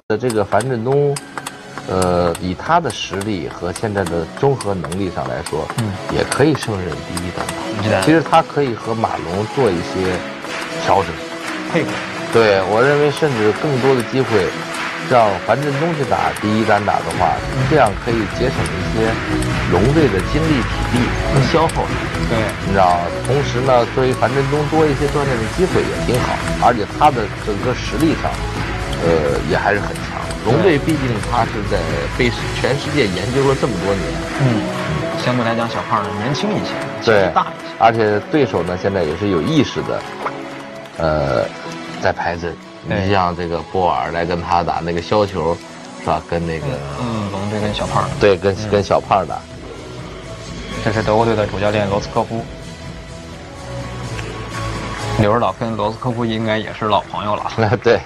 的这个樊振东，以他的实力和现在的综合能力上来说，也可以胜任第一单打。其实他可以和马龙做一些调整，配合。对，我认为甚至更多的机会让樊振东去打第一单打的话，这样可以节省一些龙队的精力、体力和消耗。对，你知道，同时呢，对于樊振东多一些锻炼的机会也挺好，而且他的整个实力上，也还是很强。龙队毕竟他是在被全世界研究了这么多年，相对来讲小胖呢年轻一些，对，大一些，而且对手呢现在也是有意识的，在排阵。你像这个波尔来跟他打那个削球，是吧？跟那个龙队跟小胖，对，跟小胖打。这是德国队的主教练罗斯科夫。刘指导跟罗斯科夫应该也是老朋友了。对，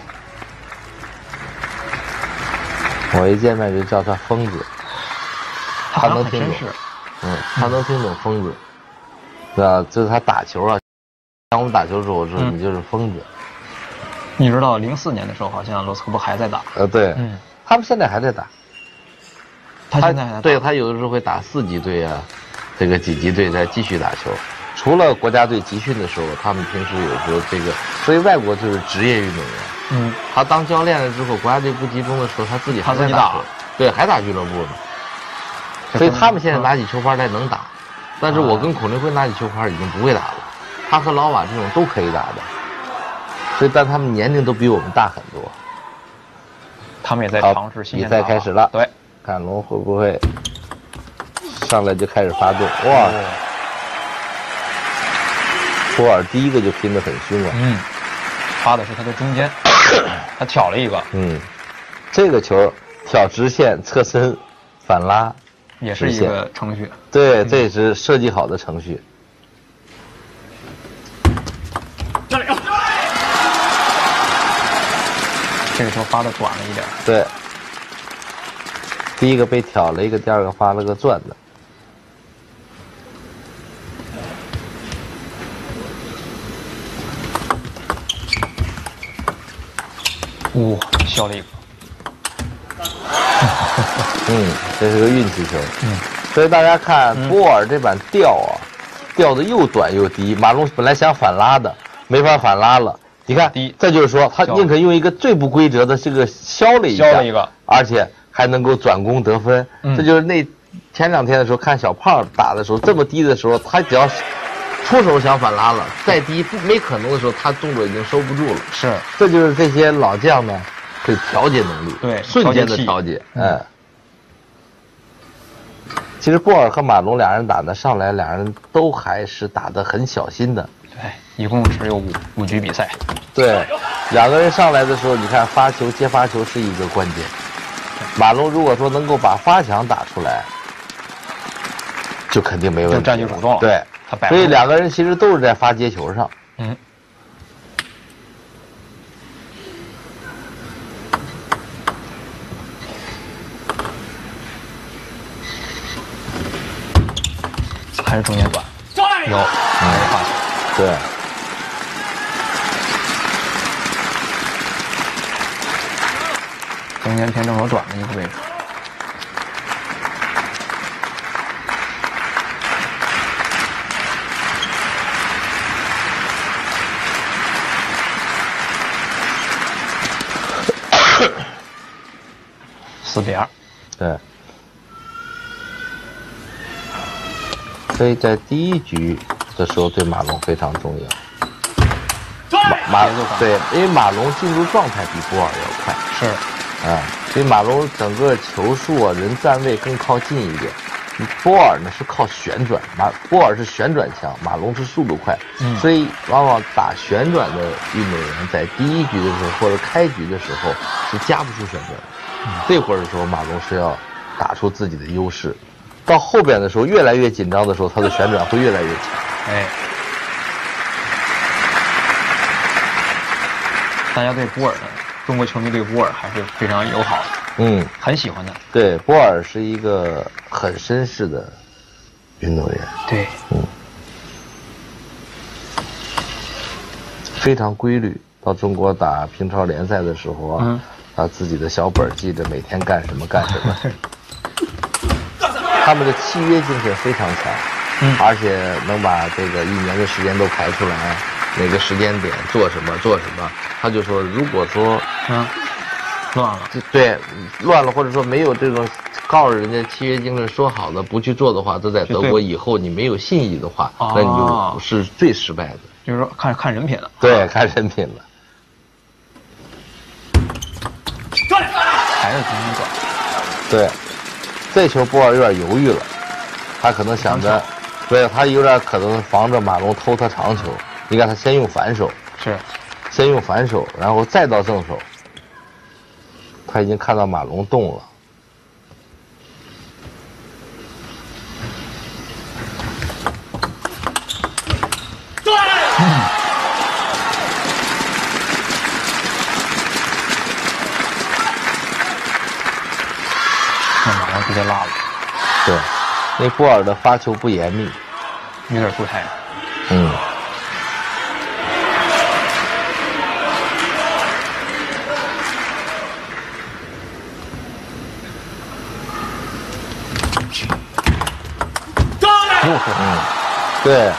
我一见面就叫他疯子，他能听懂，他能听懂疯子，对吧？就是他打球啊，当我们打球的时候，我说你就是疯子。你知道04年的时候，好像罗斯科夫还在打。对，他们现在还在打。他现在还在打。对，他有的时候会打4级队啊，这个几级队再继续打球。除了国家队集训的时候，他们平时有时候这个，所以外国就是职业运动员。他当教练了之后，国家队不集中的时候，他自己还在打。对，还打俱乐部呢。所以他们现在拿起球拍来能打，但是我跟孔令辉拿起球拍已经不会打了。他和老瓦这种都可以打的。所以，但他们年龄都比我们大很多。他们也在尝试新比赛开始了，对，看龙会不会上来就开始发动？哇！波尔第一个就拼得很凶啊。发的是他的中间，他挑了一个。这个球挑直线侧身反拉，也是一个程序。对，这也是设计好的程序。这个球发的短了一点。对，第一个被挑了一个，第二个发了个转的。削了一个。这是个运气球。所以大家看波尔这板吊啊，吊的又短又低。马龙本来想反拉的，没法反拉了。你看，这就是说，他宁可用一个最不规则的这个削了一个，而且还能够转攻得分。这就是前2天的时候看小胖打的时候，这么低的时候，他只要出手想反拉了，再低没可能的时候，他动作已经收不住了。是，这就是这些老将呢，对调节能力，对，瞬间的调节。其实波尔和马龙俩人打的上来，俩人都还是打得很小心的。对，一共只有5局比赛。对，两个人上来的时候，你看发球接发球是一个关键。马龙如果说能够把发墙打出来，就肯定没问题，就占据主动了。对，所以两个人其实都是在发接球上。还是中间短，有，发球，对。中间偏正手短的一个位置。4-2。对。所以在第1局的时候，对马龙非常重要。对，因为马龙进入状态比波尔要快。是。所以马龙整个球速啊，人站位更靠近一点。波尔呢是靠旋转，波尔是旋转强，马龙是速度快。所以往往打旋转的运动员在第1局的时候或者开局的时候是加不出旋转的。这会儿的时候，马龙是要打出自己的优势。到后边的时候，越来越紧张的时候，他的旋转会越来越强。大家对波尔的中国球迷对波尔还是非常友好的，很喜欢的。对，波尔是一个很绅士的运动员。对，非常规律。到中国打平超联赛的时候啊，他自己的小本记着每天干什么干什么。他们的契约精神非常强，而且能把这个1年的时间都排出来，哪个时间点做什么做什么。他就说，如果说乱了，对，乱了，或者说没有这种告诉人家契约精神说好的不去做的话，这在德国以后你没有信义的话，那你就是最失败的。就是说看人品了。对，看人品了。还是重新转。对，这球波尔有点犹豫了，他可能想着，对他有点可能防着马龙偷他长球。你看他先用反手，是，先用反手，然后再到正手。他已经看到马龙动了。那马龙直接拉了。对，那波尔的发球不严密，有点出太。对，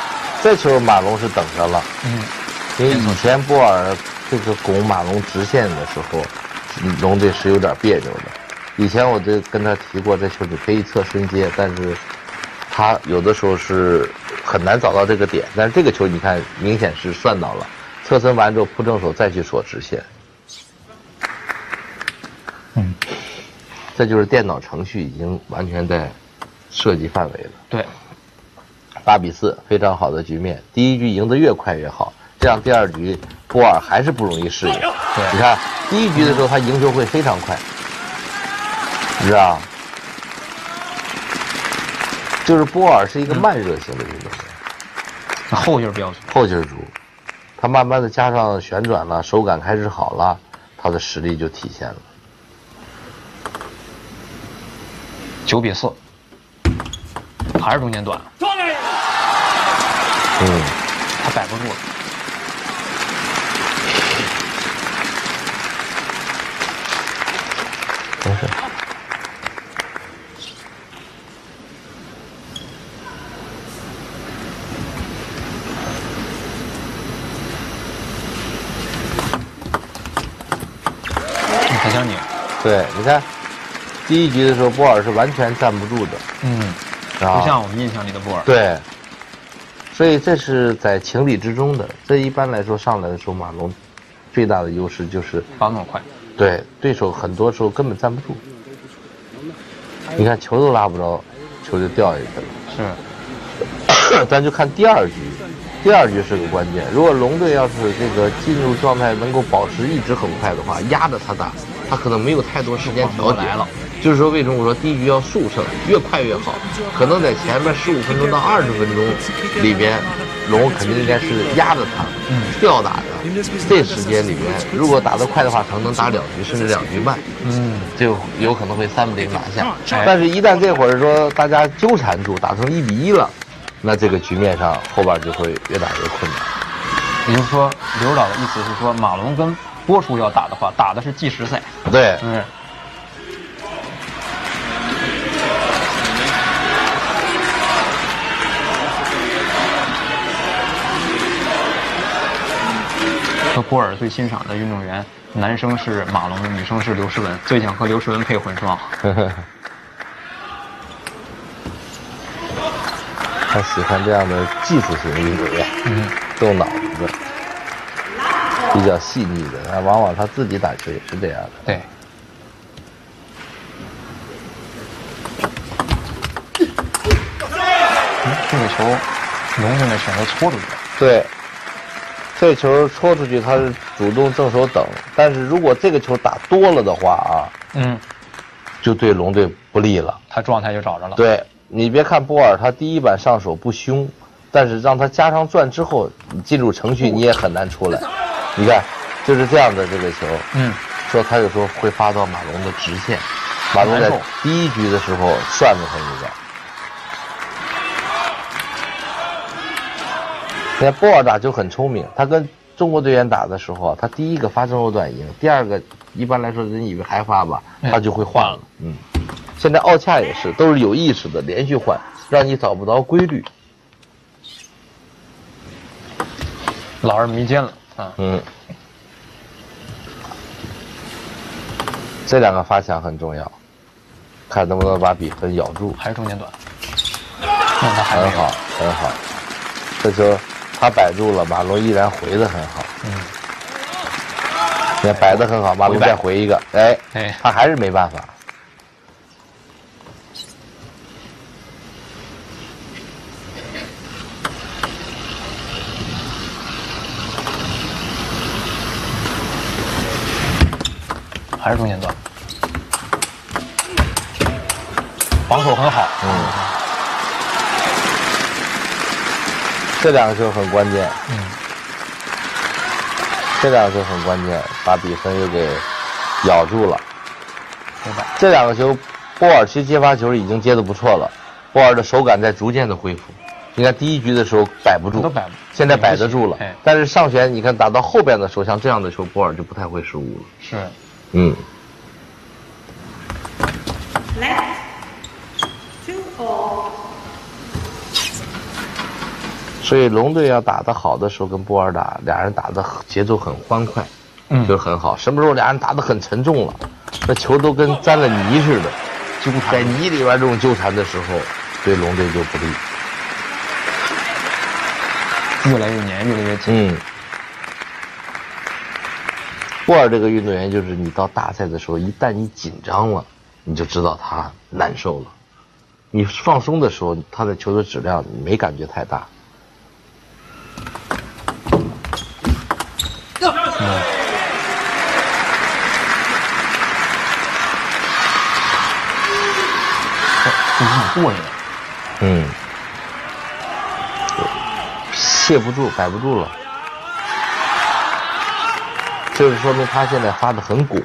这球马龙是等着了。因为以前波尔这个拱马龙直线的时候，龙队是有点别扭的。以前我就跟他提过，这球你可以侧身接，但是他有的时候是很难找到这个点。但是这个球你看，明显是算到了，侧身完之后扑正手再去锁直线。这就是电脑程序已经完全在设计范围了。对，8-4，非常好的局面。第一局赢得越快越好，这样第二局波尔还是不容易适应。对，你看第一局的时候他赢球会非常快，你知道？就是波尔是一个慢热型的运动员，后劲儿比较足。后劲儿足，他慢慢的加上旋转了，手感开始好了，他的实力就体现了。9-4，还是中间短。他摆不住了。没事。很像你。对，你看，第一局的时候波尔是完全站不住的。不像我们印象里的波尔。对。所以这是在情理之中的。这一般来说上来的时候，马龙最大的优势就是发那么快。对，对手很多时候根本站不住。你看球都拉不着，球就掉下去了。是。咱就看第二局，第二局是个关键。如果龙队要是这个进入状态能够保持一直很快的话，压着他打，他可能没有太多时间调节了。就是说，为什么我说第一局要速胜，越快越好？可能在前面15分钟到20分钟里边，龙肯定应该是压着他，吊打的。这时间里边，如果打得快的话，可能能打2局甚至2局半，就有可能会3-0拿下。但是，一旦这会儿说大家纠缠住，打成1-1了，那这个局面上后边就会越打越困难。也就是说，刘导的意思是说，马龙跟波叔要打的话，打的是计时赛。对，和波尔最欣赏的运动员，男生是马龙，女生是刘诗雯，最想和刘诗雯配混双。他喜欢这样的技术型运动员，动脑子，比较细腻的。往往他自己打球也是这样的。对。这个球，龙现在选择搓出去。对。这球戳出去，他是主动正手等，但是如果这个球打多了的话啊，就对龙队不利了。他状态就找着了。对，你别看波尔他第一板上手不凶，但是让他加上转之后，你进入程序你也很难出来。你看，就是这样的这个球，说他有时候会发到马龙的直线，马龙在第一局的时候算了他一个。那波尔打球很聪明，他跟中国队员打的时候，他第一个发正后段赢，第二个一般来说人以为还发吧，他就会换了。现在奥恰也是，都是有意识的连续换，让你找不着规律。老是迷奸了啊。这两个发抢很重要，看能不能把比分咬住。还是中间短。很好，很好。这球他摆住了，马龙依然回得很好。你看摆得很好，马龙再回一个，他还是没办法。还是中间段，防守很好。这两个球很关键。这两个球很关键，把比分又给咬住了。这两个球，波尔其实接发球已经接得不错了，波尔的手感在逐渐的恢复。你看第一局的时候摆不住，现在摆得住了。但是上旋你看打到后边的时候，像这样的球，波尔就不太会失误了。是。所以龙队要打得好的时候跟波尔打，俩人打的节奏很欢快，就很好。什么时候俩人打得很沉重了，那球都跟沾了泥似的，在泥里边这种纠缠的时候，对龙队就不利。越来越黏，越来越紧。波尔这个运动员就是你到大赛的时候，一旦你紧张了，你就知道他难受了。你放松的时候，他的球的质量你没感觉太大。这很过瘾。卸不住，摆不住了。就是说明他现在发的很拱。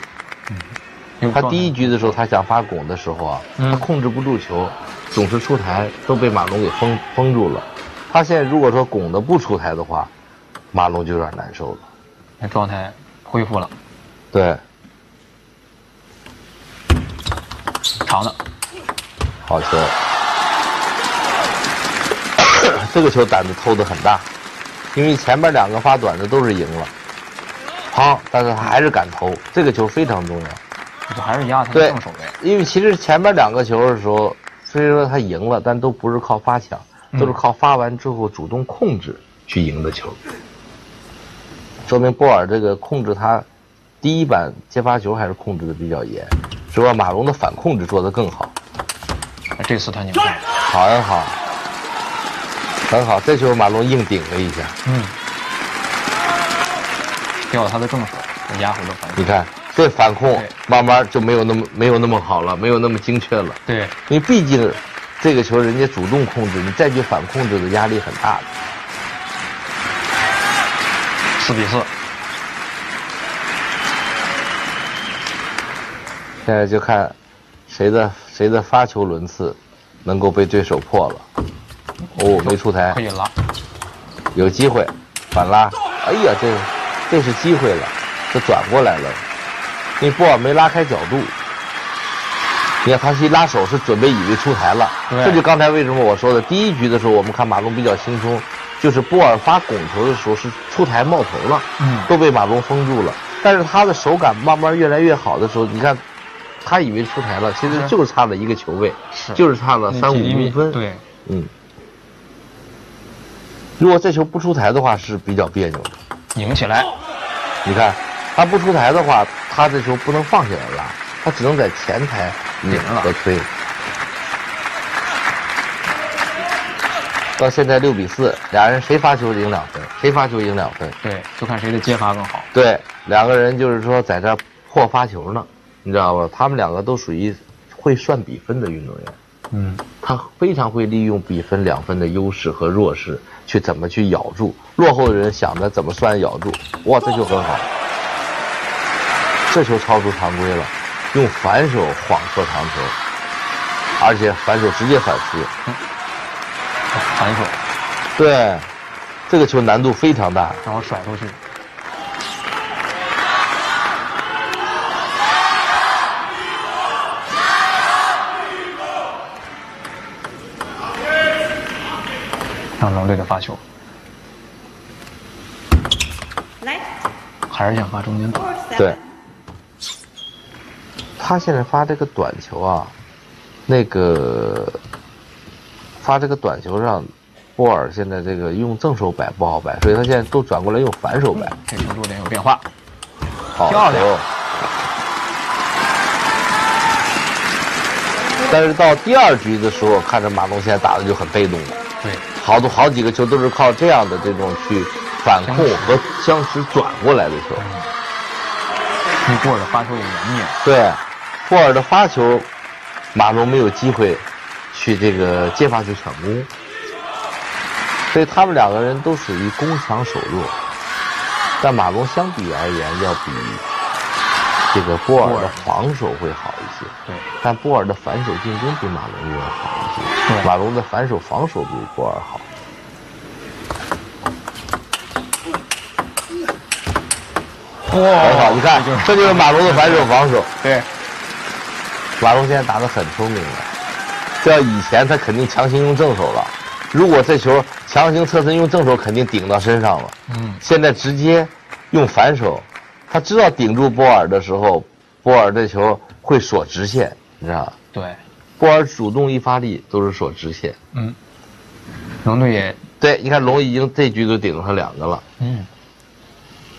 他第一局的时候，他想发拱的时候啊，他控制不住球，总是出台，都被马龙给封住了。他现在如果说拱的不出台的话，马龙就有点难受了。那状态恢复了。对。长的。好球。这个球胆子偷得很大，因为前面两个发短的都是赢了。好，但是他还是敢投，这个球非常重要。就还是压他的正手呗。因为其实前面两个球的时候，虽然说他赢了，但都不是靠发抢，都是靠发完之后主动控制去赢的球。说明波尔这个控制他第一板接发球还是控制的比较严，只不过马龙的反控制做得更好。这次他拧上了。好很好，很好，这球马龙硬顶了一下。掉了他的正手，压回了反控。你看这反控慢慢就没有那么好了，没有那么精确了。对，因为毕竟这个球人家主动控制，你再去反控制的压力很大的。4-4。现在就看谁的发球轮次能够被对手破了。没出台，可以拉，有机会反拉。哎呀，这是机会了，这转过来了。因为波尔没拉开角度，你看他一拉手是准备以为出台了。这就刚才为什么我说的第一局的时候，我们看马龙比较轻松，就是波尔发拱球的时候是出台冒头了，都被马龙封住了。但是他的手感慢慢越来越好的时候，你看他以为出台了，其实就是差了一个球位，就是差了3-5公分。对，如果这球不出台的话是比较别扭的。拧起来，你看他不出台的话，他这球不能放下来拉，他只能在前台拧和推。到现在6-4，俩人谁发球赢2分，谁发球赢2分。对，就看谁的接发更好。对，两个人就是说在这破发球呢，你知道吧？他们两个都属于会算比分的运动员。他非常会利用比分2分的优势和弱势，去怎么去咬住落后的人，想着怎么算咬住。哇，这球很好，这球超出常规了，用反手晃错长球，而且反手直接反击。反手，对，这个球难度非常大，然后甩出去。让龙队的发球，还是想发中间短。对，他现在发这个短球啊，那个发这个短球让波尔现在这个用正手摆不好摆，所以他现在都转过来用反手摆。这球落点有变化，好漂亮。但是到第2局的时候，看着马龙现在打的就很被动了。对，好几个球都是靠这样的这种去反控和相持转过来的球。因为波尔的发球也严密。对，波尔的发球，马龙没有机会去这个接发球抢攻，所以他们2个人都属于攻强守弱。但马龙相比而言要比这个波尔的防守会好一些。对，但波尔的反手进攻比马龙要好一些。对，马龙的反手防守比波尔好。哇，很好，你看，这就是马龙的反手防守。对，马龙现在打得很聪明了。这要以前他肯定强行用正手了，如果这球强行侧身用正手，肯定顶到身上了。现在直接用反手，他知道顶住波尔的时候，波尔这球会锁直线，你知道吗？对，波尔主动一发力都是锁直线。龙队也对，你看龙已经这局都顶了他2个了。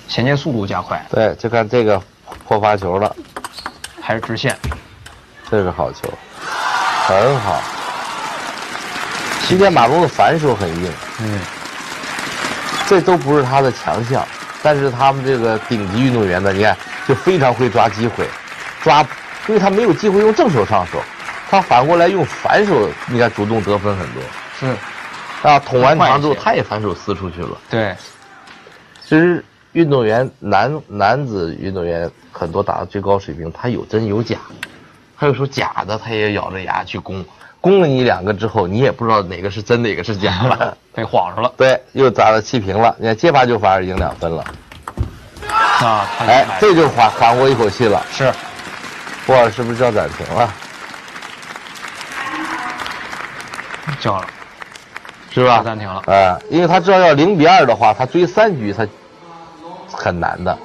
衔接速度加快。对，就看这个破发球了，还是直线，这是好球，很好。今天马龙的反手很硬，这都不是他的强项，但是他们这个顶级运动员呢，你看就非常会抓机会，因为他没有机会用正手上手，他反过来用反手，你看主动得分很多。是，啊，捅完长之后他也反手撕出去了。对，其实运动员男子运动员很多打到最高水平，他有真有假，他有时候假的他也咬着牙去攻了你2个之后，你也不知道哪个是真哪个是假了，被晃上了。对，又打了7平了，你看接发就反而赢2分了。这就缓过一口气了。是，波尔是不是叫暂停了？叫了，是吧？暂停了。因为他知道要0-2的话，他追3局他很难的。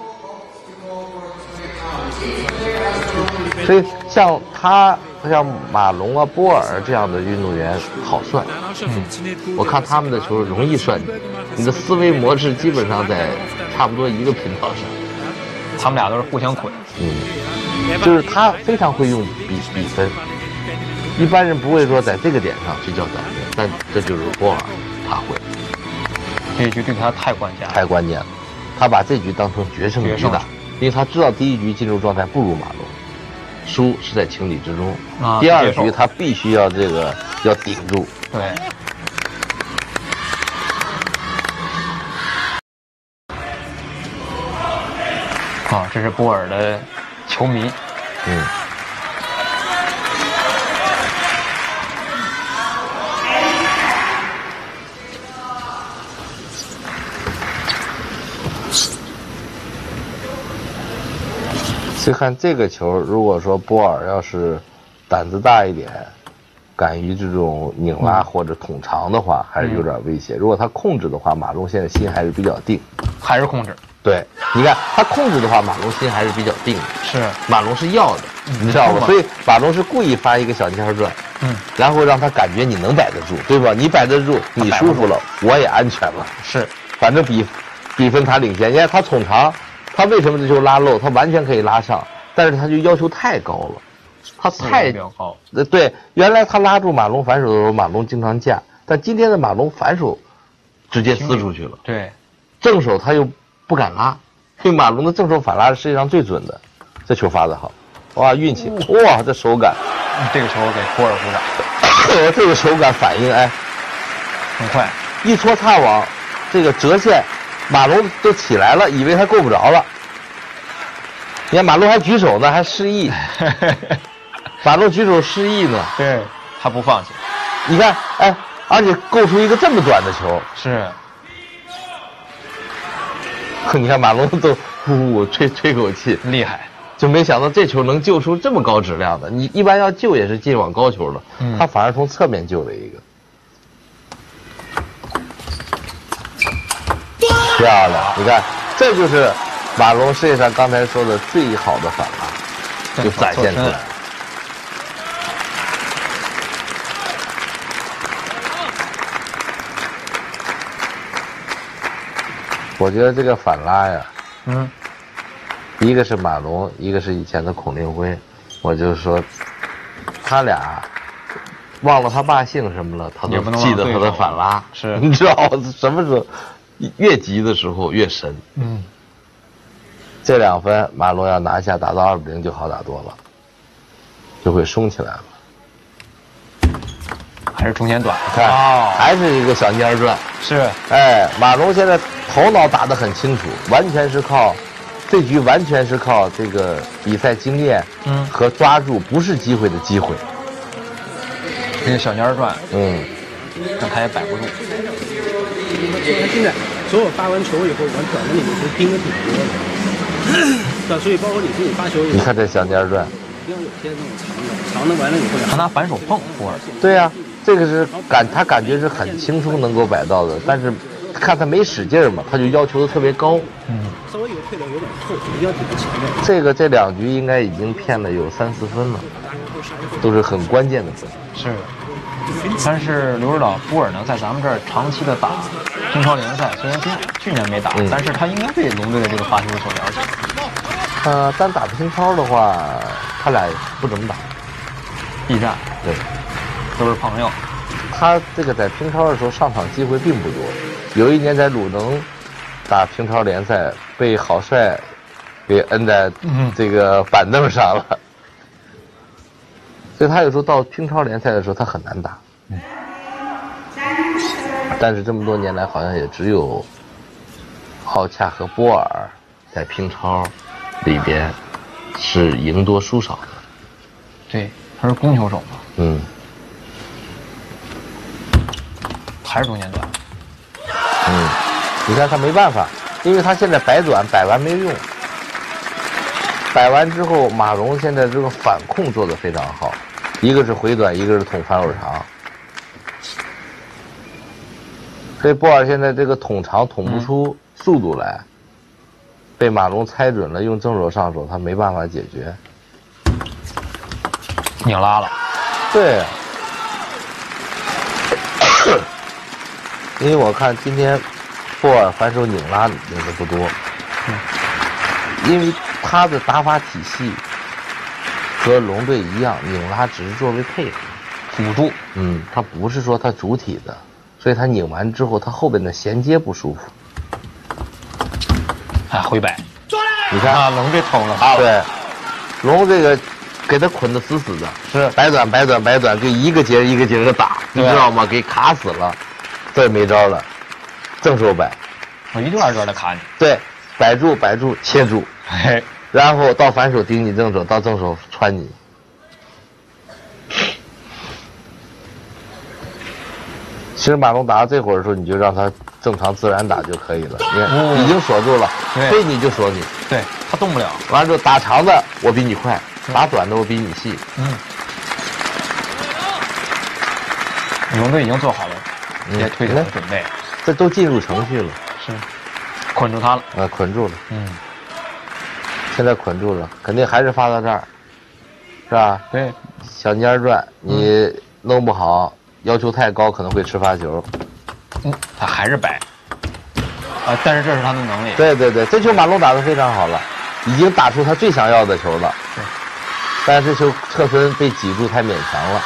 所以像马龙啊、波尔这样的运动员好算。我看他们的球容易算你的思维模式基本上在差不多一个频道上。他们俩都是互相捆。就是他非常会用比分，一般人不会说在这个点上去叫暂停，但这就是波尔，他会。这一局对他太关键了。太关键了，他把这局当成决胜局打，因为他知道第1局进入状态不如马龙，输是在情理之中。第2局他必须要要顶住。对。这是波尔的球迷。就看这个球，如果说波尔要是胆子大一点，敢于这种拧拉或者捅长的话，还是有点威胁。如果他控制的话，马龙现在心还是比较定，还是控制。对，你看他控制的话，马龙心还是比较定的。是，马龙是要的，你知道吗？所以马龙是故意发一个小尖转，然后让他感觉你能摆得住，对吧？你摆得住，你舒服了，我也安全了。是，反正比分他领先。你看他捅长，他为什么这球拉漏？他完全可以拉上，但是他就要求太高了，他太比较高。对，原来他拉住马龙反手的时候，马龙经常架，但今天的马龙反手直接撕出去了。对，正手他又不敢拉，因为马龙的正手反拉是世界上最准的。这球发得好，哇，运气，哇，这手感，这个球给波尔鼓掌。这个手感反应，很快，一戳擦网，这个折线，马龙都起来了，以为他够不着了。你看马龙还举手呢，还示意，马龙举手示意呢。对，他不放弃。你看，而且够出一个这么短的球。是。你看马龙都呼吹口气，厉害。就没想到这球能救出这么高质量的，你一般要救也是进网高球了，他反而从侧面救了一个。漂亮！你看，这就是马龙世界上刚才说的最好的反拉，就展现出来。我觉得这个反拉呀，一个是马龙，一个是以前的孔令辉，我就说，他俩忘了他爸姓什么了，他都记得他的反拉。是，你知道什么时候越急的时候越神。这2分马龙要拿下，打到2-0就好打多了，就会松起来了。还是中间短，看，还是一个小蔫转。是，哎，马龙现在头脑打得很清楚，完全是靠这局，完全是靠这个比赛经验，和抓住不是机会的机会。这个小蔫转，但他也摆不住。他现在所有发完球以后，往短的里面其实盯的挺多的，对，所以包括你自己发球，你看这小蔫转，一定要有些那种长的完了以后，他拿反手碰波尔。对呀，这个是他感觉是很轻松能够摆到的，但是看他没使劲嘛，他就要求的特别高。稍微有退的有点后，一定要顶在前面。这2局应该已经骗了有3-4分了，都是很关键的分。是。但是刘指导波尔呢，在咱们这儿长期的打中超联赛，虽然去年没打，但是他应该对龙队的这个发球所了解。单打乒超的话，他俩不怎么打。避战，对，都是朋友。他这个在乒超的时候上场机会并不多，有一年在鲁能打乒超联赛，被郝帅给摁在这个板凳上了。所以他有时候到乒超联赛的时候，他很难打。但是这么多年来，好像也只有奥恰和波尔在乒超里边是赢多输少的。对，他是攻球手嘛。还是中间短。你看他没办法，因为他现在摆短摆完没有用。摆完之后，马龙现在这个反控做得非常好，一个是回短，一个是捅反手长。所以波尔现在这个捅长捅不出速度来，被马龙猜准了，用正手上手，他没办法解决。拧拉了。对。因为我看今天波尔反手拧拉拧的不多，因为他的打法体系和龙队一样，拧拉只是作为配合辅助，他不是说他主体的，所以他拧完之后，他后边的衔接不舒服。回摆，你看龙这捅了，对，龙这个给他捆得死死的，是摆短摆短摆短，就一个节一个节的打，你知道吗？给卡死了，这没招了，正手摆，我一段一段的卡你，对，摆住摆住切住，然后到反手顶你正手，到正手穿你。其实马龙打到这会儿的时候，你就让他正常自然打就可以了。你看，已经锁住了，飞你就锁你，对他动不了。完了之后打长的我比你快，打短的我比你细。龙队已经做好了也退场的准备，这都进入程序了。是，捆住他了。捆住了。现在捆住了，肯定还是发到这儿，是吧？对。小蔫转，你弄不好。要求太高可能会吃发球，他还是摆，但是这是他的能力。对对对，这球马龙打得非常好了，已经打出他最想要的球了。但是这球侧身被挤住太勉强了。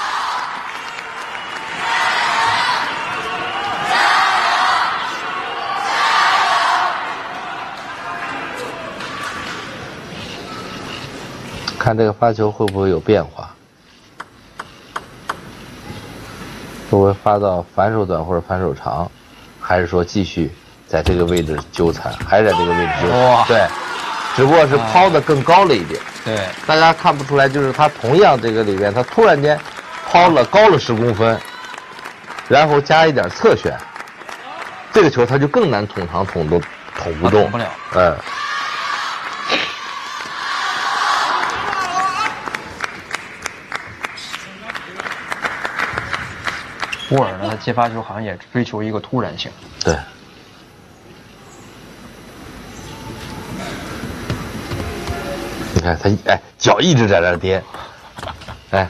看这个发球会不会有变化？会不会发到反手短或者反手长，还是说继续在这个位置纠缠，还是在这个位置纠缠？对，只不过是抛的更高了一点。对，大家看不出来，就是他同样这个里边，他突然间抛了高了10公分，然后加一点侧旋，这个球他就更难捅长，捅不动。捅不了。波尔呢，他接发球好像也追求一个突然性。对。看他，哎，脚一直在那颠，哎，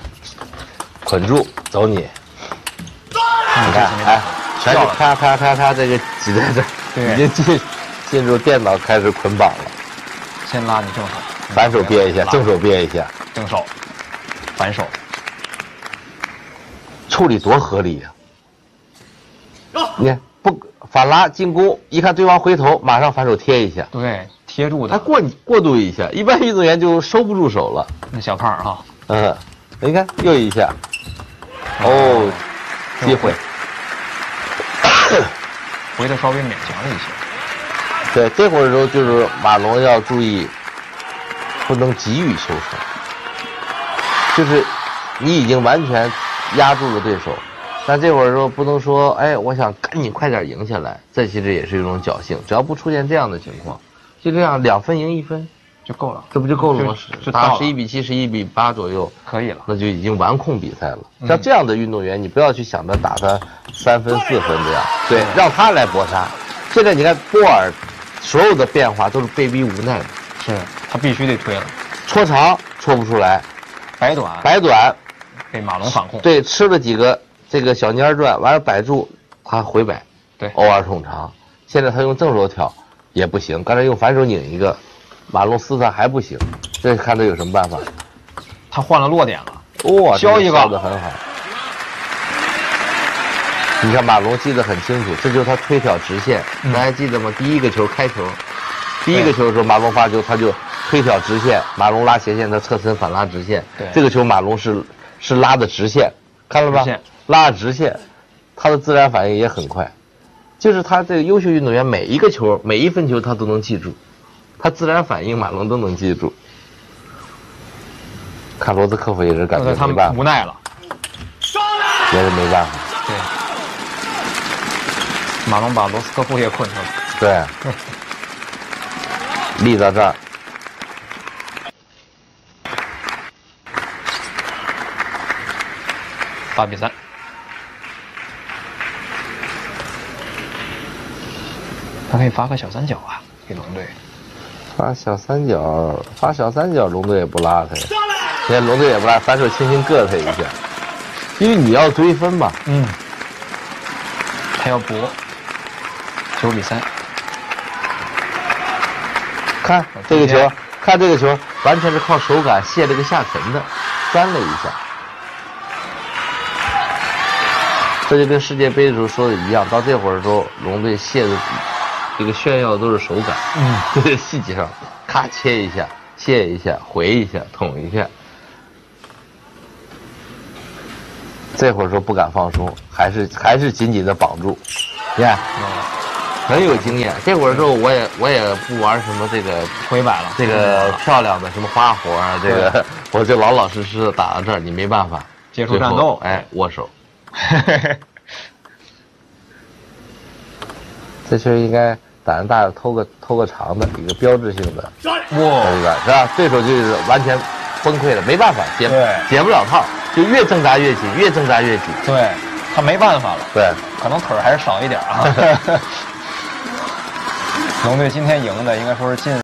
捆住，走你。你看，哎，全是啪啪啪啪，这个挤在这，已经进入电脑开始捆绑了。先拉你正手，反手憋一下，正手憋一下，正手，反手，处理多合理呀！你看不反拉进攻，一看对方回头，马上反手贴一下，对，贴住的，他过渡一下，一般运动员就收不住手了。那小胖啊，你看又一下，哦，机会，回的稍微勉强了一些。对，这会儿的时候就是马龙要注意，不能急于收手，就是你已经完全压住了对手，但这会儿的时候不能说，哎，我想赶紧快点赢下来，这其实也是一种侥幸。只要不出现这样的情况，就这样2分赢1分就够了，这不就够了吗？打11比7、11比8左右，可以了，那就已经完控比赛了。像这样的运动员，你不要去想着打他3分4分这样，对，让他来搏杀。现在你看波尔。所有的变化都是被逼无奈的，是他必须得推了，戳长戳不出来，摆短被马龙反控，对，吃了几个这个小蔫转，完了摆住他回摆，对，偶尔捅长。现在他用正手挑也不行，刚才用反手拧一个，马龙撕他还不行，这看他有什么办法？他换了落点了，哇，削一个，削得很好。你看马龙记得很清楚，这就是他推挑直线，大家还记得吗？第一个球开球，第一个球的时候马龙发球，他就推挑直线，马龙拉斜线，他侧身反拉直线。对，这个球马龙是拉的直线，看了吧？拉直线，他的自然反应也很快，就是他这个优秀运动员每一个球每一分球他都能记住，他自然反应马龙都能记住。看罗斯科夫也是感觉没办法，无奈了，也是没办法。对。马龙把罗斯科夫也困住了。对，立到这儿。8比3。他可以发个小三角啊，给龙队。发小三角，龙队也不拉他呀。现在龙队也不拉，反手轻轻硌他一下，因为你要追分嘛。他要搏。9比3，看这个球，看这个球，完全是靠手感卸了个下沉的，钻了一下。这就跟世界杯的时候说的一样，到这会儿的时候，龙队卸的这个炫耀的都是手感，就是细节上，咔切一下，卸一下，回一下，捅一下。这会儿说不敢放松，还是紧紧的绑住，你看。很有经验，这会儿之后我也不玩什么这个回摆了，这个漂亮的什么花活啊，这个我就老老实实的打到这儿，你没办法接触战斗，哎，握手。这球应该胆子大的偷个长的一个标志性的，哇，是吧？对手就是完全崩溃了，没办法解不了套，就越挣扎越紧，越挣扎越紧。对，他没办法了。对，可能腿还是少一点啊。龙队今天赢的应该说是近